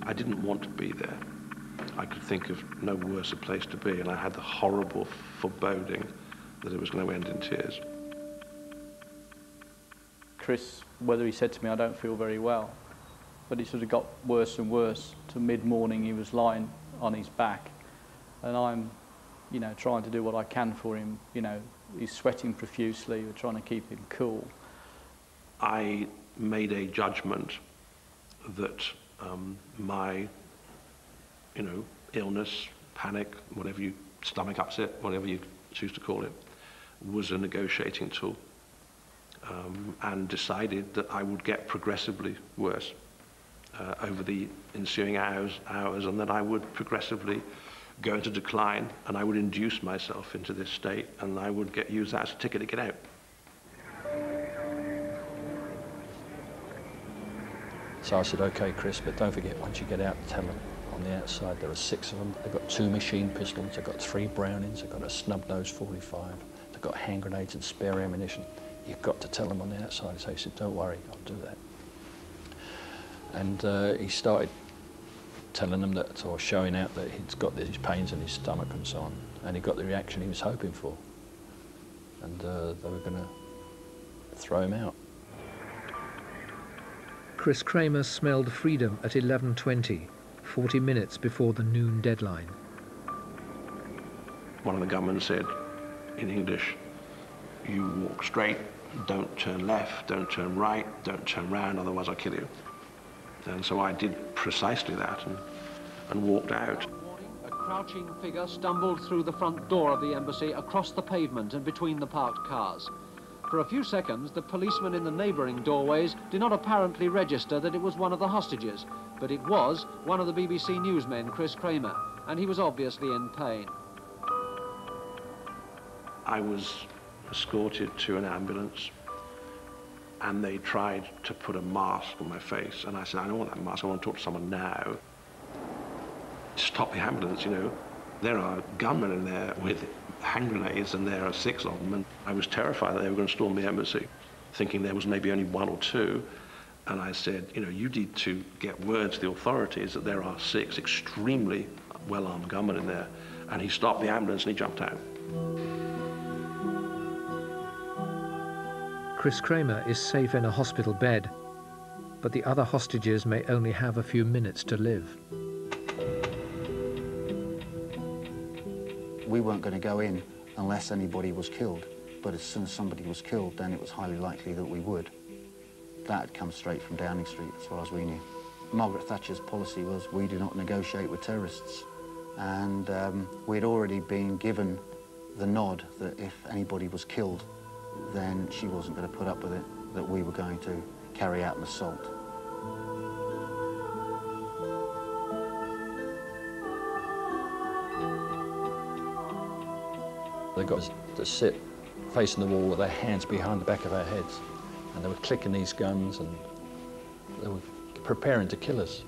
I didn't want to be there. I could think of no worse a place to be, and I had the horrible foreboding that it was going to end in tears. Chris, whether he said to me, I don't feel very well, but it sort of got worse and worse. To mid-morning, he was lying on his back, and I'm, you know, trying to do what I can for him. You know, he's sweating profusely, we're trying to keep him cool. I made a judgment that my, you know, illness, panic, whatever you, stomach upset, whatever you choose to call it, was a negotiating tool, and decided that I would get progressively worse over the ensuing hours, and that I would progressively go into decline, and I would induce myself into this state, and I would use that as a ticket to get out. So I said, okay, Chris, but don't forget, once you get out, tell them on the outside there are 6 of them. They've got 2 machine pistols, they've got 3 Brownings, they've got a snub-nose 45, they've got hand grenades and spare ammunition. You've got to tell them on the outside. So he said, don't worry, I'll do that. And he started telling them that, or showing out that he's got these pains in his stomach and so on. And he got the reaction he was hoping for. And they were going to throw him out. Chris Kramer smelled freedom at 11:20, 40 minutes before the noon deadline. One of the gunmen said in English, you walk straight, don't turn left, don't turn right, don't turn round, otherwise I'll kill you. And so I did precisely that and walked out. A crouching figure stumbled through the front door of the embassy, across the pavement and between the parked cars. For a few seconds, the policemen in the neighbouring doorways did not apparently register that it was one of the hostages, but it was one of the BBC newsmen, Chris Kramer, and he was obviously in pain. I was escorted to an ambulance, and they tried to put a mask on my face, and I said, I don't want that mask, I want to talk to someone now. Stop the ambulance, you know. There are gunmen in there with hand grenades, and there are 6 of them, and I was terrified that they were going to storm the embassy, thinking there was maybe only 1 or 2, and I said, you know, you need to get word to the authorities that there are 6 extremely well-armed gunmen in there. And he stopped the ambulance and he jumped out. Chris Kramer is safe in a hospital bed, but the other hostages may only have a few minutes to live. We weren't going to go in unless anybody was killed, but as soon as somebody was killed, then it was highly likely that we would. That had come straight from Downing Street, as far as we knew. Margaret Thatcher's policy was, we do not negotiate with terrorists. And we'd already been given the nod that if anybody was killed, then she wasn't going to put up with it, that we were going to carry out an assault. They got us to sit facing the wall with their hands behind the back of our heads, and they were clicking these guns, and they were preparing to kill us.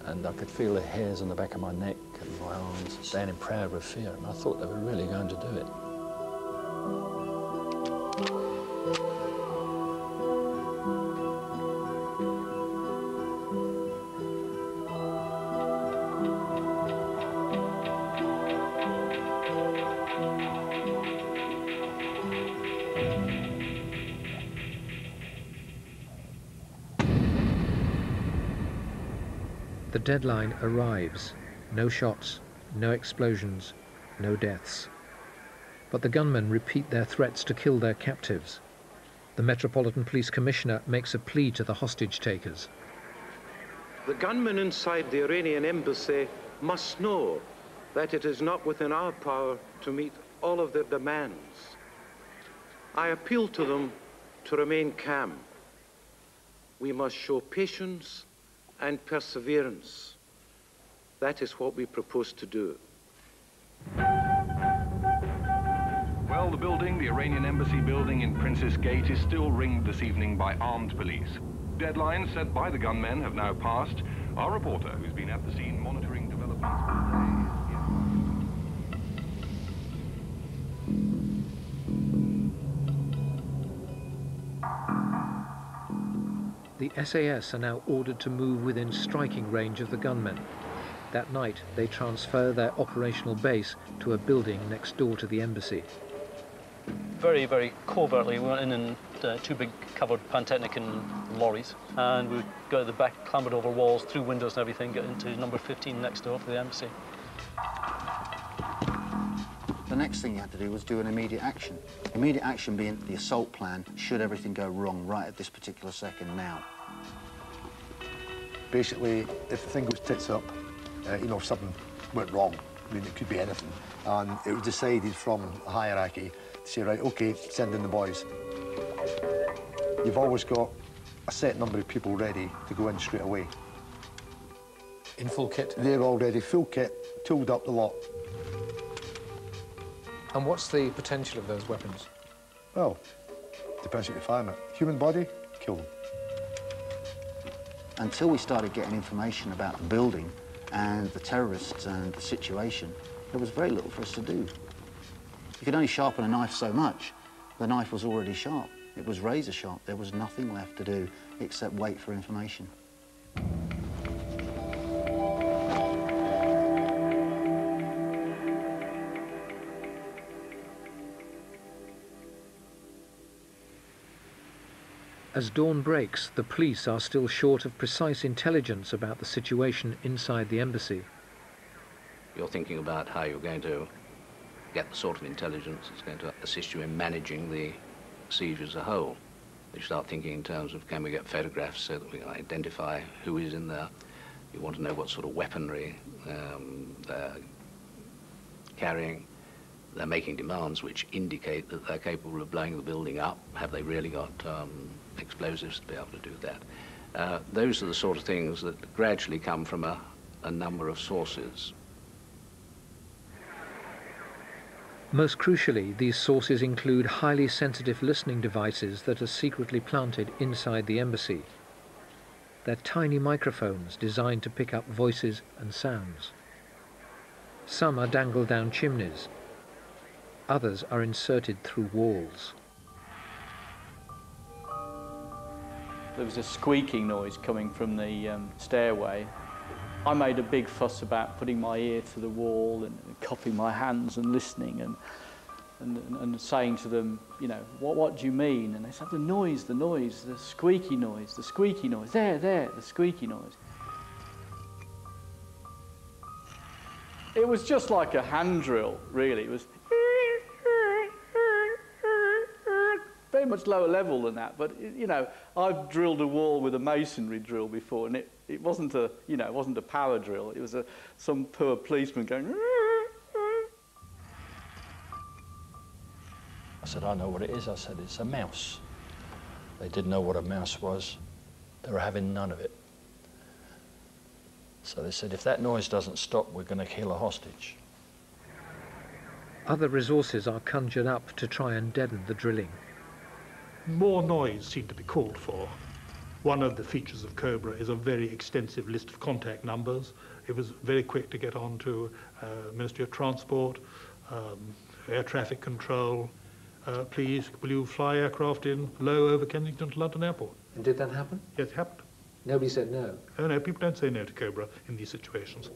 And I could feel the hairs on the back of my neck and my arms standing proud with fear, and I thought they were really going to do it. The deadline arrives. No shots, no explosions, no deaths. But the gunmen repeat their threats to kill their captives. The Metropolitan Police Commissioner makes a plea to the hostage takers. The gunmen inside the Iranian embassy must know that it is not within our power to meet all of their demands. I appeal to them to remain calm. We must show patience and perseverance. That is what we propose to do. Well, the building, the Iranian embassy building in Princess Gate, is still ringed this evening by armed police. Deadlines set by the gunmen have now passed. Our reporter, who's been at the scene monitoring developments all day, The the SAS are now ordered to move within striking range of the gunmen. That night, they transfer their operational base to a building next door to the embassy. Very, very covertly, we went in two big covered Pantechnicon lorries, and we would go to the back, clambered over walls, through windows and everything, get into number 15 next door to the embassy. The next thing you had to do was do an immediate action. Immediate action being the assault plan, should everything go wrong right at this particular second now. Basically, if the thing goes tits up, you know, if something went wrong, I mean, it could be anything, and it was decided from the hierarchy to say, right, OK, send in the boys. You've always got a set number of people ready to go in straight away. In full kit? They're all ready, full kit, tooled up the lot. And what's the potential of those weapons? Well, depends what you fire them at. Human body, kill them. Until we started getting information about the building and the terrorists and the situation, there was very little for us to do. You could only sharpen a knife so much. The knife was already sharp. It was razor sharp. There was nothing left to do except wait for information. As dawn breaks, the police are still short of precise intelligence about the situation inside the embassy. You're thinking about how you're going to get the sort of intelligence that's going to assist you in managing the siege as a whole. You start thinking in terms of, can we get photographs so that we can identify who is in there? You want to know what sort of weaponry they're carrying. They're making demands which indicate that they're capable of blowing the building up. Have they really got explosives to be able to do that? Those are the sort of things that gradually come from a number of sources. Most crucially, these sources include highly sensitive listening devices that are secretly planted inside the embassy. They're tiny microphones designed to pick up voices and sounds. Some are dangled down chimneys. Others are inserted through walls. There was a squeaking noise coming from the stairway. I made a big fuss about putting my ear to the wall and cupping my hands and listening and saying to them, you know, what do you mean? And they said, the noise, the squeaky noise, there, the squeaky noise. It was just like a hand drill, really. It was very much lower level than that, but you know, I've drilled a wall with a masonry drill before, and it wasn't a, you know, it wasn't a power drill. It was some poor policeman going. I said, I know what it is. I said, it's a mouse. They didn't know what a mouse was. They were having none of it. So they said, if that noise doesn't stop, we're going to kill a hostage. Other resources are conjured up to try and deaden the drilling. More noise seemed to be called for. One of the features of Cobra is a very extensive list of contact numbers. It was very quick to get on to Ministry of Transport, Air Traffic Control. Please, will you fly aircraft in low over Kensington to London Airport? And did that happen? Yes, it happened. Nobody said no? Oh no, people don't say no to Cobra in these situations.